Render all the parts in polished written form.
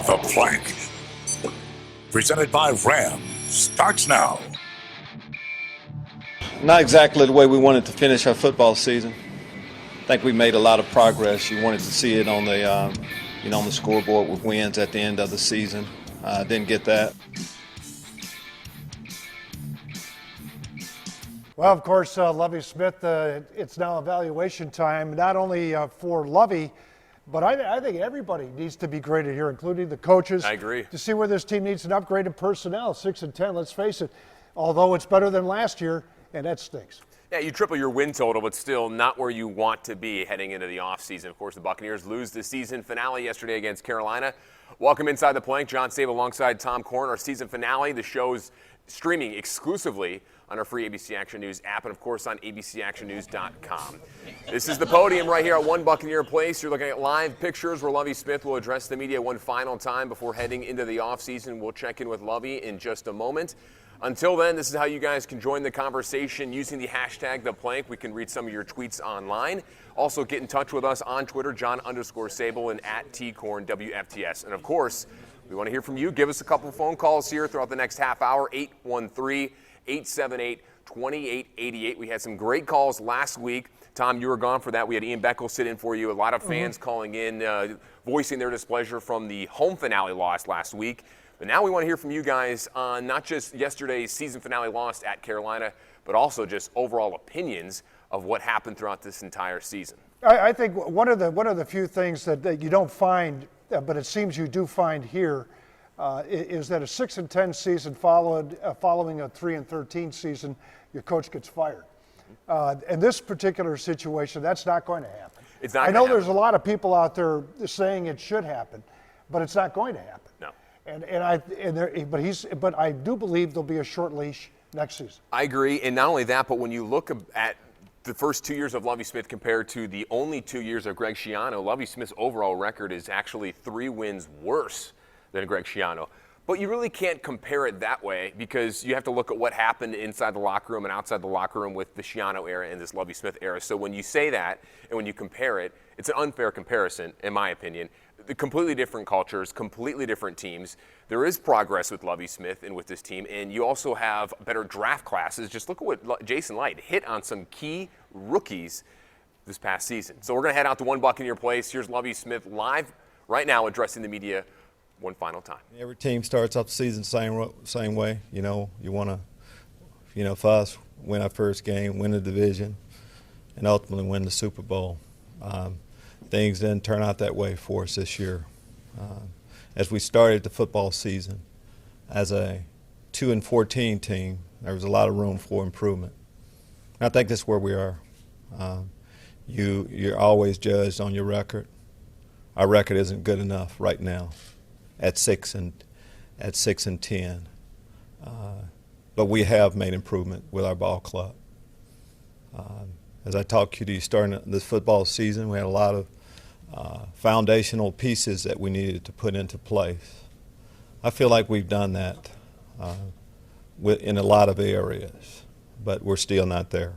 The Plank, presented by Ram, starts now. Not exactly the way we wanted to finish our football season. I think we made a lot of progress. You wanted to see it on the, on the scoreboard with wins at the end of the season. Didn't get that. Well, of course, Lovie Smith, it's now evaluation time, not only for Lovie, but I think everybody needs to be graded here, including the coaches. I agree. To see where this team needs an upgrade in personnel. 6-10, let's face it. Although it's better than last year, and that stinks. Yeah, you triple your win total, but still not where you want to be heading into the offseason. Of course, the Buccaneers lose the season finale yesterday against Carolina. Welcome inside the Plank. John Sable alongside Tom Korn. Our season finale, the show's streaming exclusively on our free ABC Action News app and, of course, on abcactionnews.com. This is the podium right here at One Buccaneer Place. You're looking at live pictures where Lovie Smith will address the media one final time before heading into the offseason. We'll check in with Lovie in just a moment. Until then, this is how you guys can join the conversation using the hashtag #ThePlank. We can read some of your tweets online. Also, get in touch with us on Twitter, John_Sable and @TCornWFTS. And, of course, we want to hear from you. Give us a couple of phone calls here throughout the next half hour, 813-878-2888. We had some great calls last week. Tom, you were gone for that. We had Ian Beckel sit in for you. A lot of fans calling in, voicing their displeasure from the home finale loss last week. But now we want to hear from you guys on not just yesterday's season finale loss at Carolina, but also just overall opinions of what happened throughout this entire season. I think one of the few things that you don't find, but it seems you do find here, is that a 6-10 season following a 3-13 season, your coach gets fired. In this particular situation, that's not going to happen. It's not. I know there's a lot of people out there saying it should happen, but it's not going to happen. No. But I do believe there'll be a short leash next season. I agree, and not only that, but when you look at the first 2 years of Lovie Smith compared to the only 2 years of Greg Schiano, Lovie Smith's overall record is actually 3 wins worse than Greg Schiano. But you really can't compare it that way because you have to look at what happened inside the locker room and outside the locker room with the Schiano era and this Lovie Smith era. So when you say that and when you compare it, it's an unfair comparison, in my opinion. The completely different cultures, completely different teams. There is progress with Lovie Smith and with this team, and you also have better draft classes. Just look at what Jason Light hit on some key rookies this past season. So we're going to head out to One Buccaneer Place. Here's Lovie Smith live right now addressing the media one final time. Every team starts off the season same way. You want to, for us, win our first game, win the division, and ultimately win the Super Bowl. Things didn't turn out that way for us this year. As we started the football season, as a 2-14 team, there was a lot of room for improvement. And I think that's where we are. You're always judged on your record. Our record isn't good enough right now at 6-10, but we have made improvement with our ball club. As I talked to you starting this football season, we had a lot of foundational pieces that we needed to put into place. I feel like we've done that in a lot of areas, but we're still not there.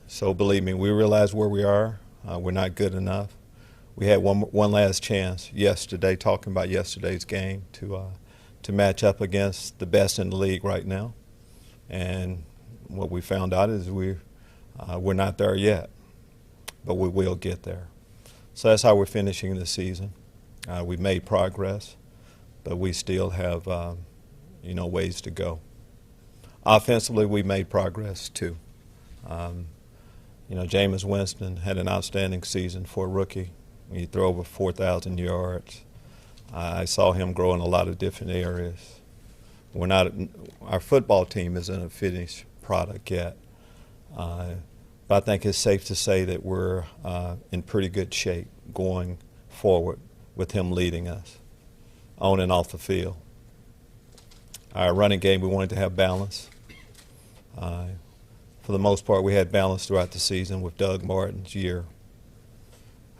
So believe me, we realize where we are. We're not good enough. We had one last chance yesterday, talking about yesterday's game, to match up against the best in the league right now. And what we found out is we're not there yet, but we will get there. So that's how we're finishing the season. We've made progress, but we still have, ways to go. Offensively, we made progress too. Jameis Winston had an outstanding season for a rookie. He threw over 4,000 yards. I saw him grow in a lot of different areas. Our football team isn't a finished product yet. But I think it's safe to say that we're in pretty good shape going forward with him leading us on and off the field. Our running game, we wanted to have balance. For the most part, we had balance throughout the season with Doug Martin's year,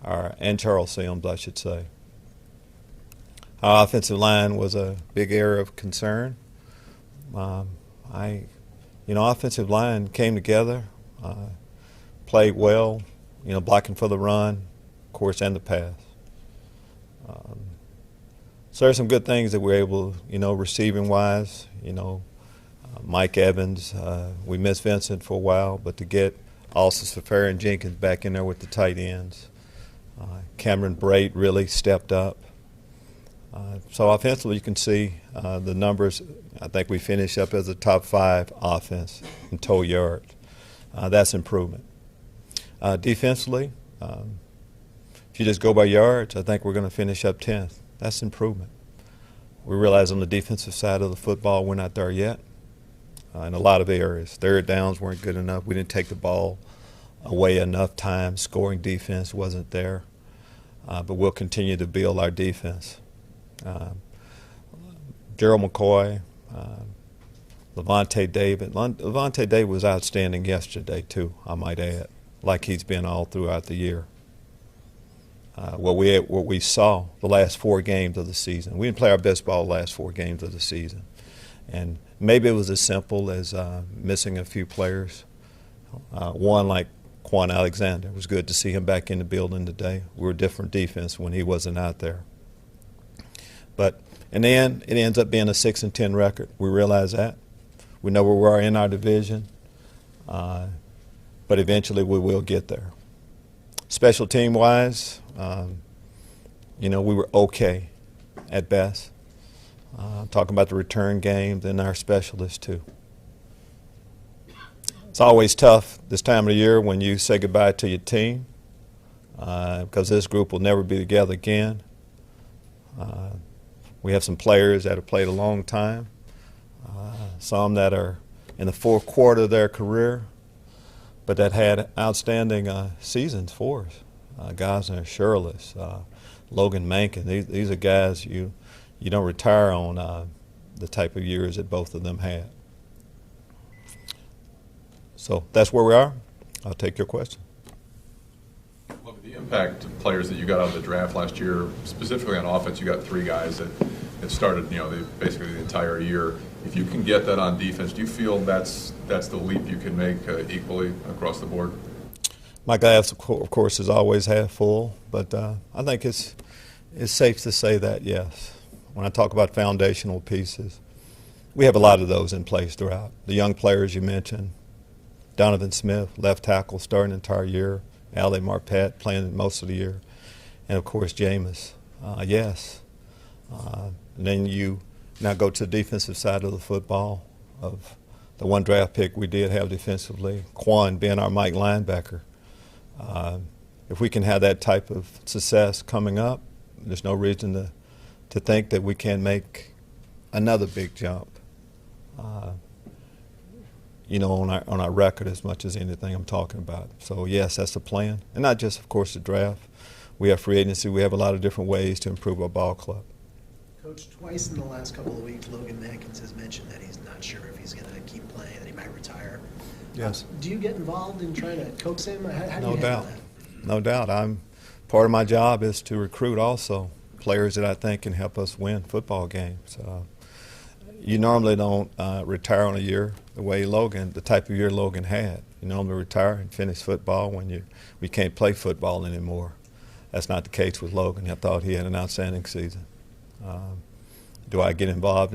and Charles Sims, I should say. Our offensive line was a big area of concern. Offensive line came together, played well, blocking for the run, of course, and the pass. So there's some good things that we're able, receiving wise. Mike Evans, we missed Winston for a while, but to get also Safari and Jenkins back in there with the tight ends. Cameron Brate really stepped up. So offensively, you can see the numbers. I think we finished up as a top 5 offense in total yards. That's improvement. Defensively, if you just go by yards, I think we're going to finish up 10th. That's improvement. We realize on the defensive side of the football, we're not there yet in a lot of areas. Third downs weren't good enough. We didn't take the ball away enough time. Scoring defense wasn't there. But we'll continue to build our defense. Gerald McCoy, Levante David. Levante David was outstanding yesterday, too, I might add, like he's been all throughout the year. What we saw the last 4 games of the season. We didn't play our best ball the last 4 games of the season. And maybe it was as simple as missing a few players. One like Quan Alexander. It was good to see him back in the building today. We were a different defense when he wasn't out there. But in the end, it ends up being a 6-10 record. We realize that. We know where we are in our division. But eventually we will get there. Special team-wise, we were okay at best. Talking about the return games and our specialists, too. It's always tough this time of the year when you say goodbye to your team because this group will never be together again. We have some players that have played a long time, some that are in the 4th quarter of their career, but that had outstanding seasons for us. Gosner, Shirless, Logan Mankin. These are guys you don't retire on the type of years that both of them had. So that's where we are. I'll take your question. Look at the impact of players that you got out of the draft last year, specifically on offense. You got 3 guys that started, basically the entire year. If you can get that on defense, do you feel that's the leap you can make equally across the board? My glass, of course, is always half full, but I think it's safe to say that, yes. When I talk about foundational pieces, we have a lot of those in place throughout. The young players you mentioned, Donovan Smith, left tackle, starting the entire year. Ali Marpet playing most of the year. And, of course, Jameis. Yes. And then you now go to the defensive side of the football of the 1 draft pick we did have defensively, Quan being our Mike linebacker. If we can have that type of success coming up, there's no reason to think that we can't make another big jump. On our record as much as anything I'm talking about. So, yes, that's the plan. And not just, of course, the draft. We have free agency. We have a lot of different ways to improve our ball club. Coach, twice in the last couple of weeks, Logan Mankins has mentioned that he's not sure if he's going to keep playing, that he might retire. Yes. Do you get involved in trying to coax him? How do you handle that? No doubt. Part of my job is to recruit also players that I think can help us win football games. You normally don't retire on a year the way the type of year Logan had. You normally retire and finish football when we can't play football anymore. That's not the case with Logan. I thought he had an outstanding season. Do I get involved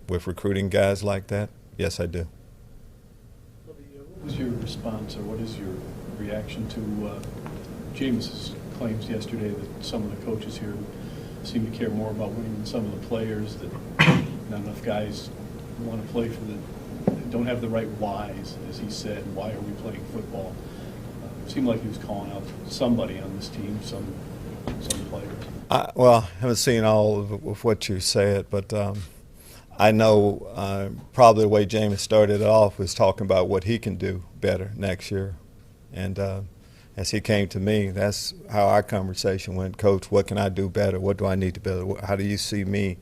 with recruiting guys like that? Yes, I do. What was your response, or what is your reaction to Jameis's claims yesterday that some of the coaches here seem to care more about winning than some of the players, that not enough guys want to play don't have the right whys, as he said. Why are we playing football? It seemed like he was calling out somebody on this team, some players. I haven't seen all of what you said, but I know probably the way Jameis started it off was talking about what he can do better next year. And as he came to me, that's how our conversation went. Coach, what can I do better? What do I need to better? How do you see me,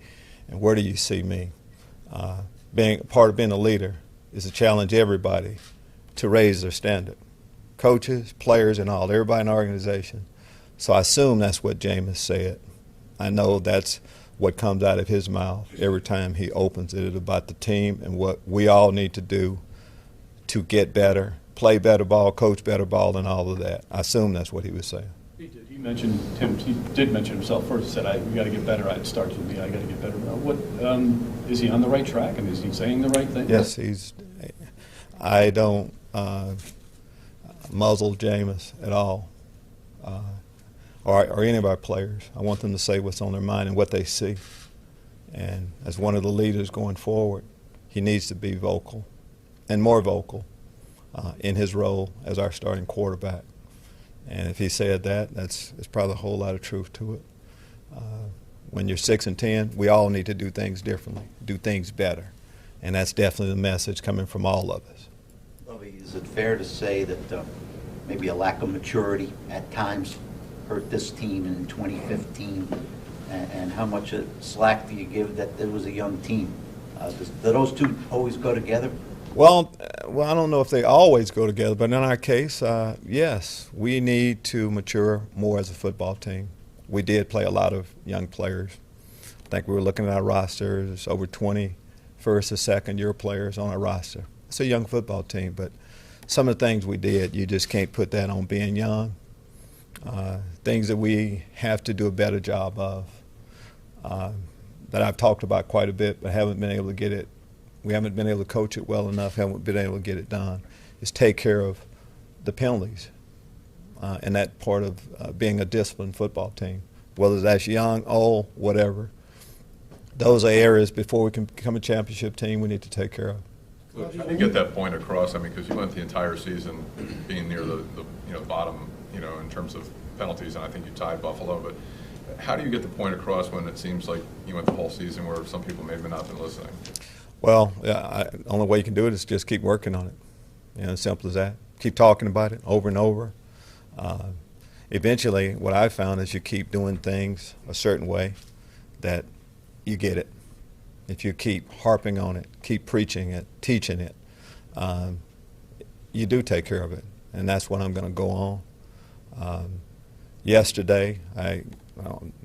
and where do you see me? Being part of being a leader is to challenge everybody to raise their standard. Coaches, players, and all, everybody in the organization. So I assume that's what Jameis said. I know that's what comes out of his mouth every time he opens it about the team and what we all need to do to get better, play better ball, coach better ball, and all of that. I assume that's what he was saying. He did. He did mention himself first. He said, "We got to get better. It starts with me. I got to get better." What is he on the right track? And is he saying the right thing? Yes, I don't muzzle Jameis at all, or any of our players. I want them to say what's on their mind and what they see. And as one of the leaders going forward, he needs to be vocal and more vocal in his role as our starting quarterback. And if he said that, there's probably a whole lot of truth to it. When you're 6-10, we all need to do things differently, do things better. And that's definitely the message coming from all of us. Lovie, is it fair to say that maybe a lack of maturity at times hurt this team in 2015? And how much slack do you give that it was a young team? Do those two always go together? Well, I don't know if they always go together, but in our case, yes, we need to mature more as a football team. We did play a lot of young players. I think we were looking at our roster, there's over 20 first or second year players on our roster. It's a young football team, but some of the things we did, you just can't put that on being young. Things that we have to do a better job of, that I've talked about quite a bit, but haven't been able to get it. We haven't been able to coach it well enough, haven't been able to get it done, is take care of the penalties. And that part of being a disciplined football team, whether that's young, old, whatever. Those are areas before we can become a championship team we need to take care of. So how do you get that point across? I mean, because you went the entire season being near the bottom, in terms of penalties, and I think you tied Buffalo. But how do you get the point across when it seems like you went the whole season where some people may have not been listening? Well, the only way you can do it is just keep working on it. As simple as that. Keep talking about it over and over. Eventually, what I found is you keep doing things a certain way that you get it. If you keep harping on it, keep preaching it, teaching it, you do take care of it. And that's what I'm going to go on. Yesterday, I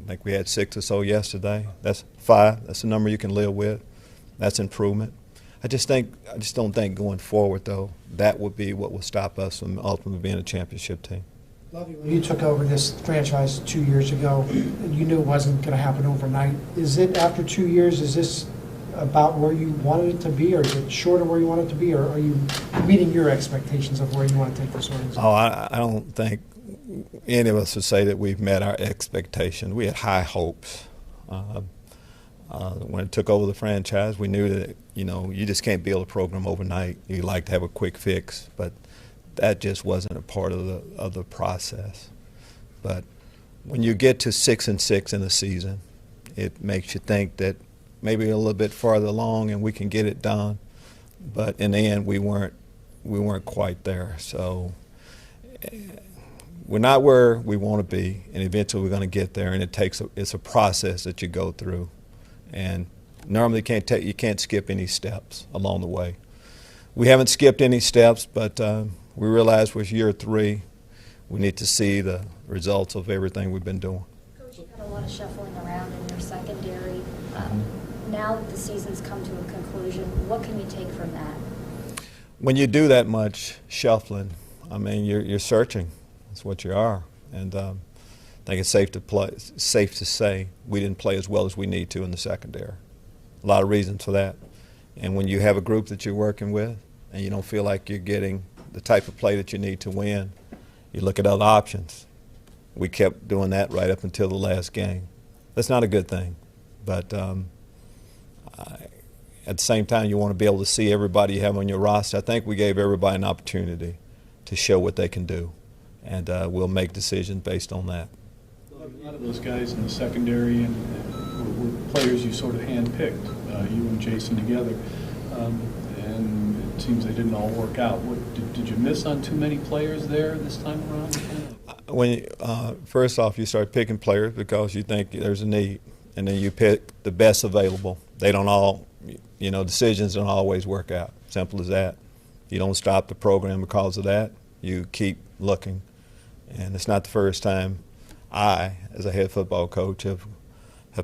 think we had 6 or so yesterday. That's 5. That's a number you can live with. That's improvement. I just don't think going forward, though, that would be what will stop us from ultimately being a championship team. Lovie, when you took over this franchise 2 years ago, you knew it wasn't going to happen overnight. Is it, after 2 years, is this about where you wanted it to be, or is it short of where you want it to be, or are you meeting your expectations of where you want to take this organization? Oh, I don't think any of us would say that we've met our expectations. We had high hopes. When it took over the franchise, we knew that, you just can't build a program overnight. You like to have a quick fix, but that just wasn't a part of the process. But when you get to 6-6 in the season, it makes you think that maybe a little bit farther along and we can get it done. But in the end, we weren't quite there. So we're not where we want to be, and eventually we're going to get there. And it's a process that you go through, and normally you can't skip any steps along the way. We haven't skipped any steps, but we realize with year 3, we need to see the results of everything we've been doing. Coach, you've had a lot of shuffling around in your secondary. Now that the season's come to a conclusion, what can you take from that? When you do that much shuffling, I mean, you're searching. That's what you are. And I think it's safe to say we didn't play as well as we need to in the secondary. A lot of reasons for that. And when you have a group that you're working with and you don't feel like you're getting the type of play that you need to win, you look at other options. We kept doing that right up until the last game. That's not a good thing. But at the same time, you want to be able to see everybody you have on your roster. I think we gave everybody an opportunity to show what they can do, and we'll make decisions based on that. A lot of those guys in the secondary and were players you sort of handpicked, you and Jason together, and it seems they didn't all work out. Did you miss on too many players there this time around? First off, you start picking players because you think there's a need, and then you pick the best available. They don't all, decisions don't always work out. Simple as that. You don't stop the program because of that. You keep looking. And it's not the first time I, as a head football coach, have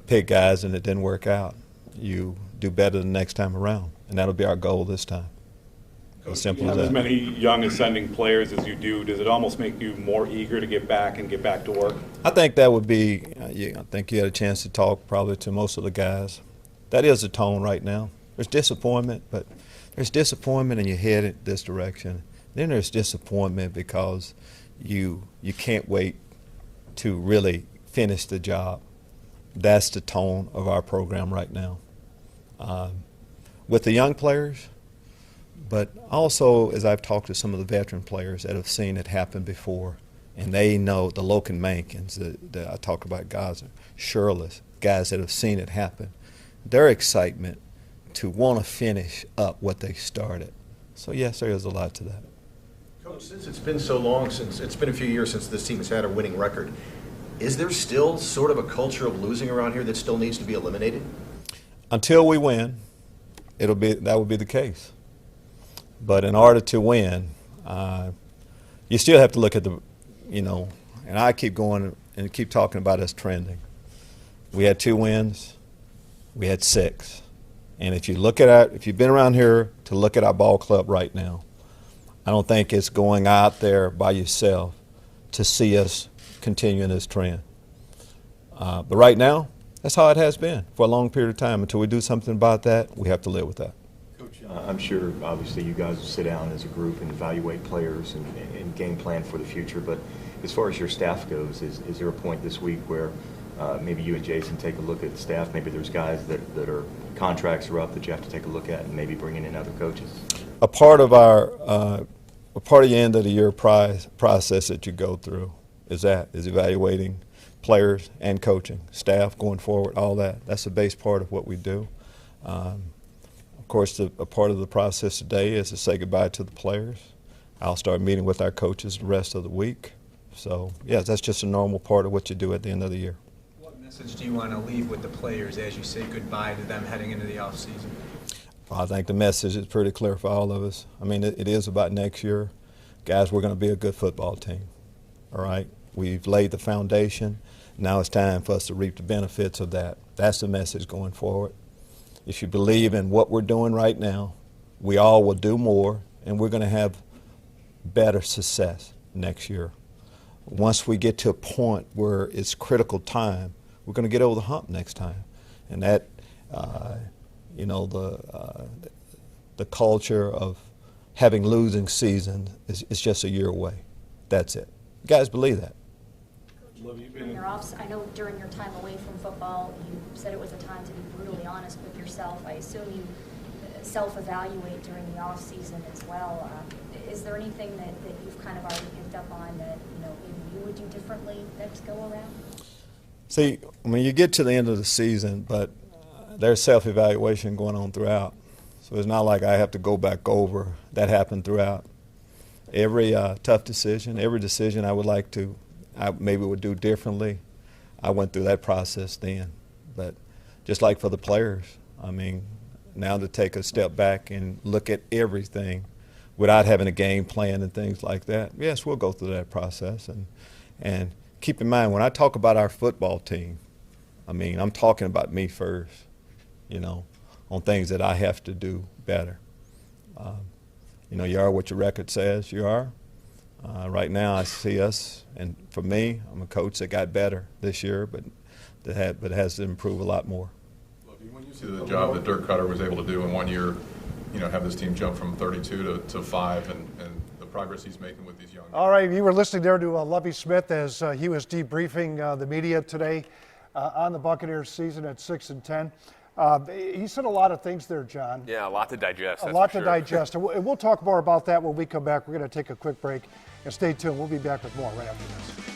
picked guys and it didn't work out. You do better the next time around, and that'll be our goal this time. As simple You as have as that. many young ascending players as you do. Does it almost make you more eager to get back to work? I think that would be, I think you had a chance to talk probably to most of the guys. That is the tone right now. There's disappointment, but there's disappointment and you're headed this direction. Then there's disappointment because you can't wait to really finish the job. That's the tone of our program right now. With the young players, but also as I've talked to some of the veteran players that have seen it happen before, and they know the Logan Mankins that I talk about, guys, Shirley's, guys that have seen it happen, their excitement to want to finish up what they started. So yes, there is a lot to that. Coach, since it's been so long, since it's been a few years since this team has had a winning record, is there still sort of a culture of losing around here that still needs to be eliminated? Until we win, that would be the case. But in order to win, you still have to look at and I keep going and keep talking about us trending. We had 2 wins, we had 6. And if you've been around here to look at our ball club right now, I don't think it's going out there by yourself to see us continuing this trend. But right now, that's how it has been for a long period of time. Until we do something about that, we have to live with that. Coach, I'm sure obviously you guys will sit down as a group and evaluate players and game plan for the future, but as far as your staff goes, is there a point this week where maybe you and Jason take a look at the staff? Maybe there's guys that are contracts are up that you have to take a look at and maybe bringing in other coaches? A part of the end of the year process that you go through is evaluating players and coaching, staff going forward, all that. That's the base part of what we do. Of course, a part of the process today is to say goodbye to the players. I'll start meeting with our coaches the rest of the week. So, yeah, that's just a normal part of what you do at the end of the year. What message do you want to leave with the players as you say goodbye to them heading into the offseason? I think the message is pretty clear for all of us. I mean, it is about next year. Guys, we're going to be a good football team, all right? We've laid the foundation. Now it's time for us to reap the benefits of that. That's the message going forward. If you believe in what we're doing right now, we all will do more, and we're going to have better success next year. Once we get to a point where it's critical time, we're going to get over the hump next time. And that, the culture of having losing season is just a year away. That's it. You guys believe that? I know during your time away from football, you said it was a time to be brutally honest with yourself. I assume you self-evaluate during the off season as well. Is there anything that you've kind of already picked up on that maybe you would do differently next go around? See, I mean, you get to the end of the season, but there's self-evaluation going on throughout. So it's not like I have to go back over. That happened throughout. Every tough decision, every decision I maybe would do differently, I went through that process then. But just like for the players, I mean, now to take a step back and look at everything without having a game plan and things like that, yes, we'll go through that process. And keep in mind, when I talk about our football team, I mean, I'm talking about me first, on things that I have to do better. You are what your record says you are. Right now I see us, and for me, I'm a coach that got better this year, but has to improve a lot more. When you see the job that Dirk Cutter was able to do in 1 year, have this team jump from 32 to 5 and the progress he's making with these young guys. All right, you were listening there to Lovie Smith as he was debriefing the media today on the Buccaneers season at 6-10. He said a lot of things there, John. Yeah, a lot to digest. A lot to digest. And we'll talk more about that when we come back. We're going to take a quick break and stay tuned. We'll be back with more right after this.